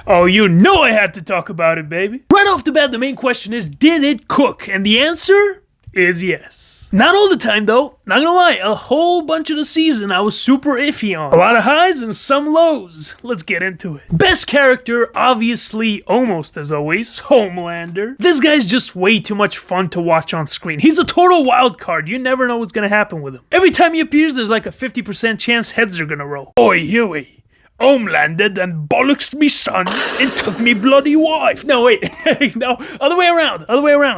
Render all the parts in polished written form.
Oh, you know I had to talk about it, baby. Right off the bat, the main question is, did it cook? And the answer is yes. Not all the time though, not gonna lie, a whole bunch of the season I was super iffy on. A lot of highs and some lows. Let's get into it. Best character, obviously, almost as always, Homelander. This guy's just way too much fun to watch on screen. He's a total wild card, you never know what's gonna happen with him. Every time he appears, there's like a 50% chance heads are gonna roll. Oi, Huey. Homelander then bollocksed me son and took me bloody wife. No, wait. No, other way around.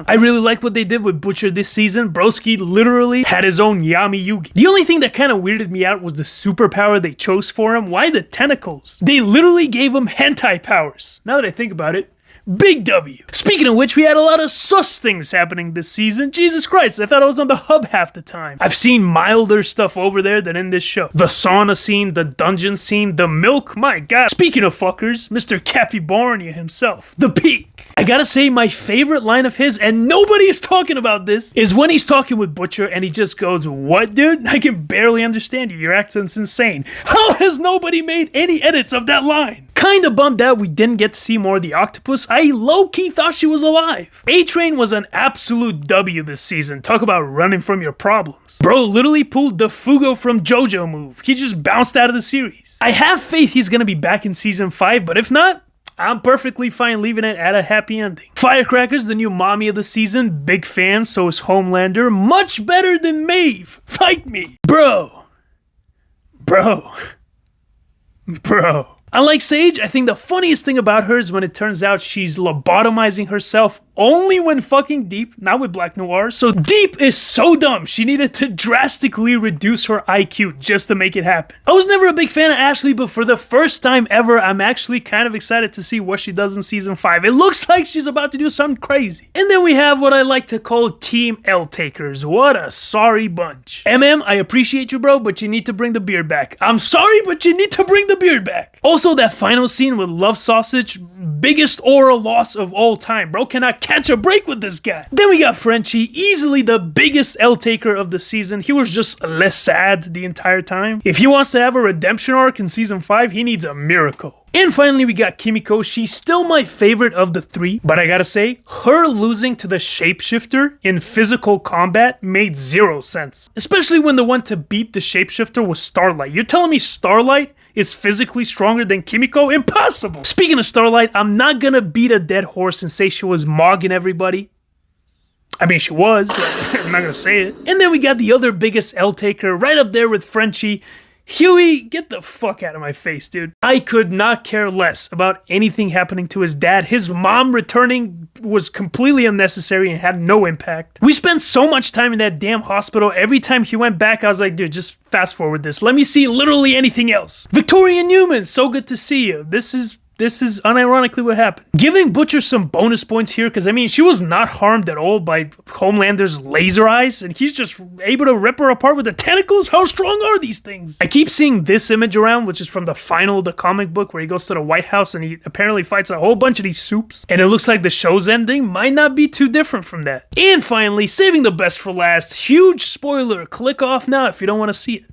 I really like what they did with Butcher this season. Broski literally had his own Yami Yugi. The only thing that kind of weirded me out was the superpower they chose for him. Why the tentacles? They literally gave him hentai powers. Now that I think about it, big W. Speaking of which, we had a lot of sus things happening this season. Jesus Christ, I thought I was on the hub half the time. I've seen milder stuff over there than in this show. The sauna scene, the dungeon scene, the milk, my god. Speaking of fuckers, Mr. Capybara himself, the peak. I gotta say, my favorite line of his, and nobody is talking about this, is when he's talking with Butcher and he just goes, "What, dude? I can barely understand you. Your accent's insane." How has nobody made any edits of that line? Kinda bummed out we didn't get to see more of the octopus. I low-key thought she was alive. A-Train was an absolute W this season. Talk about running from your problems. Bro literally pulled the Fugo from JoJo move. He just bounced out of the series. I have faith he's gonna be back in season 5, but if not, I'm perfectly fine leaving it at a happy ending. Firecracker's the new mommy of the season. Big fan, so is Homelander. Much better than Maeve. Fight me. Bro. Unlike Sage, I think the funniest thing about her is when it turns out she's lobotomizing herself only when fucking Deep, not with Black Noir. So Deep is so dumb, she needed to drastically reduce her IQ just to make it happen. I was never a big fan of Ashley, but for the first time ever, I'm actually kind of excited to see what she does in season 5. It looks like she's about to do something crazy. And then we have what I like to call Team L-Takers. What a sorry bunch. MM, I appreciate you, bro, but you need to bring the beard back. I'm sorry, but you need to bring the beard back. Also, that final scene with Love Sausage, biggest oral loss of all time. Bro cannot catch a break with this guy. Then we got Frenchie, easily the biggest L-taker of the season. He was just less sad the entire time. If he wants to have a redemption arc in season 5, he needs a miracle. And finally, we got Kimiko. She's still my favorite of the 3, but I gotta say, her losing to the shapeshifter in physical combat made 0 sense. Especially when the one to beat the shapeshifter was Starlight. You're telling me Starlight is physically stronger than Kimiko? Impossible! Speaking of Starlight, I'm not gonna beat a dead horse and say she was mogging everybody. I mean, she was, but I'm not gonna say it. And then we got the other biggest L-taker right up there with Frenchie. Huey, get the fuck out of my face, dude. I could not care less about anything happening to his dad. His mom returning was completely unnecessary and had no impact. We spent so much time in that damn hospital. Every time he went back, I was like, dude, just fast forward this. Let me see literally anything else. Victoria Newman, so good to see you. This is unironically what happened. Giving Butcher some bonus points here, because I mean, she was not harmed at all by Homelander's laser eyes, and he's just able to rip her apart with the tentacles? How strong are these things? I keep seeing this image around, which is from the final of the comic book, where he goes to the White House and he apparently fights a whole bunch of these soups, and it looks like the show's ending might not be too different from that. And finally, saving the best for last, huge spoiler, click off now if you don't want to see it.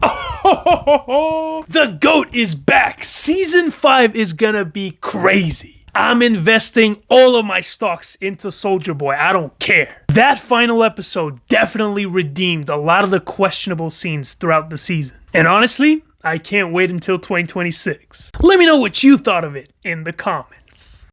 Oh, the GOAT is back. Season 5 is gonna be crazy. I'm investing all of my stocks into Soldier Boy. I don't care. That final episode definitely redeemed a lot of the questionable scenes throughout the season. And honestly, I can't wait until 2026. Let me know what you thought of it in the comments.